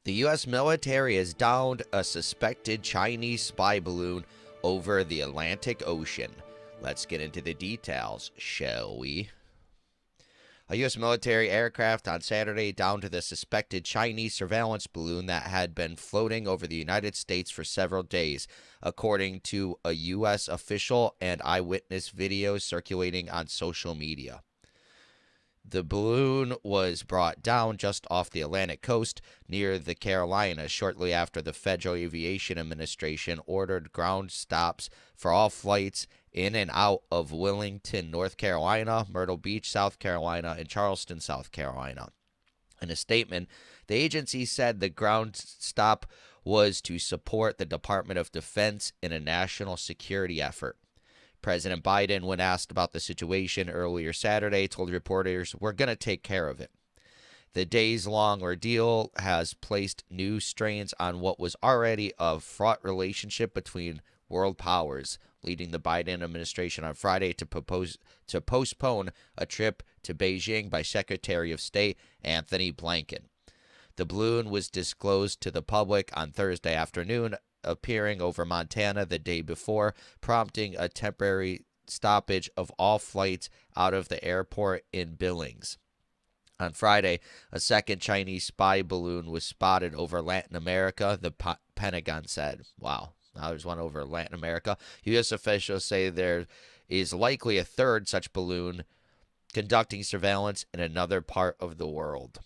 The U.S. military has downed a suspected Chinese spy balloon over the Atlantic Ocean. Let's get into the details, shall we? A U.S. military aircraft on Saturday downed the suspected Chinese surveillance balloon that had been floating over the United States for several days, according to a U.S. official and eyewitness videos circulating on social media. The balloon was brought down just off the Atlantic coast near the Carolinas shortly after the Federal Aviation Administration ordered ground stops for all flights in and out of Wilmington, North Carolina, Myrtle Beach, South Carolina, and Charleston, South Carolina. In a statement, the agency said the ground stop was to support the Department of Defense in a national security effort. President Biden, when asked about the situation earlier Saturday, told reporters, "We're going to take care of it." The days-long ordeal has placed new strains on what was already a fraught relationship between world powers, leading the Biden administration on Friday to postpone a trip to Beijing by Secretary of State Anthony Blinken. The balloon was disclosed to the public on Thursday afternoon, appearing over Montana the day before, prompting a temporary stoppage of all flights out of the airport in Billings. On Friday, a second Chinese spy balloon was spotted over Latin America, the Pentagon said. Wow, now there's one over Latin America. U.S. officials say there is likely a third such balloon conducting surveillance in another part of the world.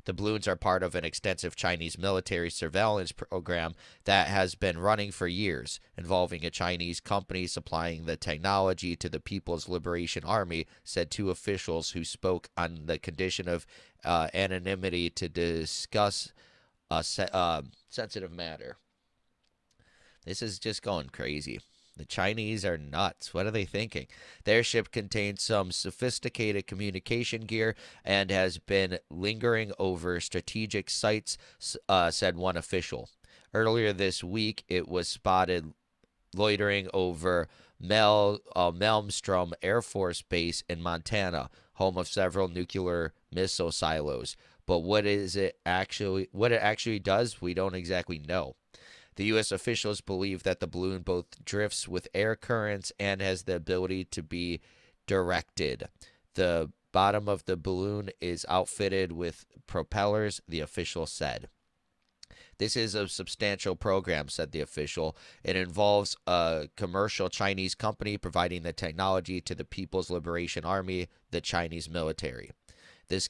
The balloons are part of an extensive Chinese military surveillance program that has been running for years, involving a Chinese company supplying the technology to the People's Liberation Army, said two officials who spoke on the condition of anonymity to discuss sensitive matter. This is just going crazy. The Chinese are nuts. What are they thinking? Their ship contains some sophisticated communication gear and has been lingering over strategic sites, said one official. Earlier this week, it was spotted loitering over Malmstrom Air Force Base in Montana, home of several nuclear missile silos. But what it actually does, we don't exactly know. The U.S. officials believe that the balloon both drifts with air currents and has the ability to be directed. The bottom of the balloon is outfitted with propellers, the official said. This is a substantial program, said the official. It involves a commercial Chinese company providing the technology to the People's Liberation Army, the Chinese military. This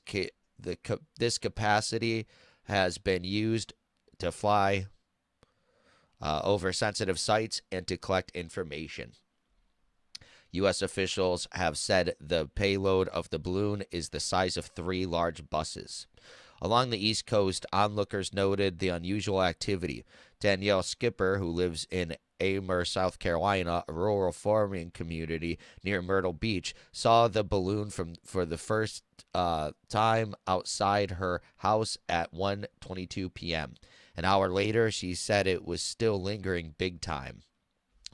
capacity has been used to fly over sensitive sites and to collect information. U.S. officials have said the payload of the balloon is the size of 3 large buses. Along the East Coast, onlookers noted the unusual activity. Danielle Skipper, who lives in Amer, South Carolina, a rural farming community near Myrtle Beach, saw the balloon for the first time outside her house at 1:22 p.m. An hour later, she said it was still lingering big time.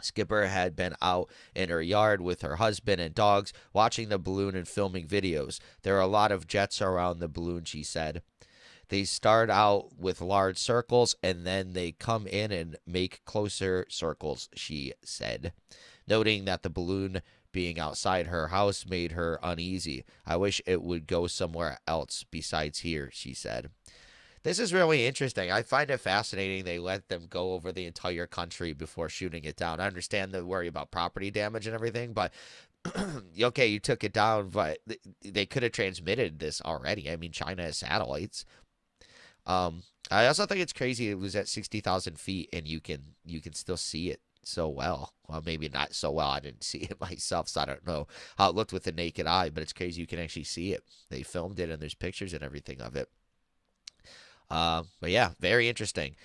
Skipper had been out in her yard with her husband and dogs, watching the balloon and filming videos. There are a lot of jets around the balloon, she said. They start out with large circles, and then they come in and make closer circles, she said, noting that the balloon being outside her house made her uneasy. I wish it would go somewhere else besides here, she said. This is really interesting. I find it fascinating they let them go over the entire country before shooting it down. I understand the worry about property damage and everything, but okay, you took it down, but they could have transmitted this already. I mean, China has satellites. I also think it's crazy it was at 60,000 feet and you can still see it so well. Well, maybe not so well. I didn't see it myself, so I don't know how it looked with the naked eye, but it's crazy you can actually see it. They filmed it and there's pictures and everything of it. But yeah, very interesting.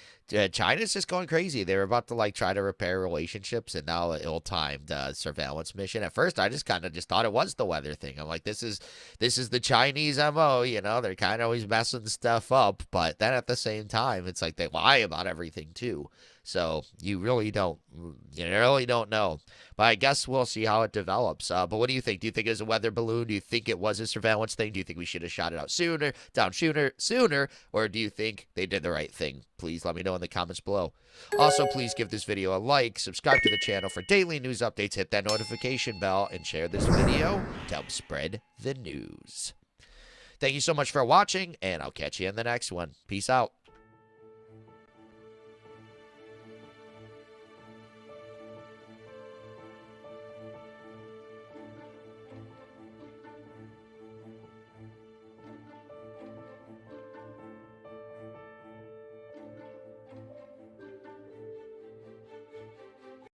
China's just going crazy. They were about to like try to repair relationships, and now an ill-timed surveillance mission. At first, I just kind of just thought it was the weather thing. I'm like, this is the Chinese MO. You know, they're kind of always messing stuff up, but then at the same time, it's like they lie about everything too. So you really don't know. But I guess we'll see how it develops. But what do you think? Do you think it was a weather balloon? Do you think it was a surveillance thing? Do you think we should have shot it out sooner, or do you think they did the right thing? Please let me know in the comments below. Also, please give this video a like, subscribe to the channel for daily news updates, hit that notification bell, and share this video to help spread the news. Thank you so much for watching, and I'll catch you in the next one. Peace out.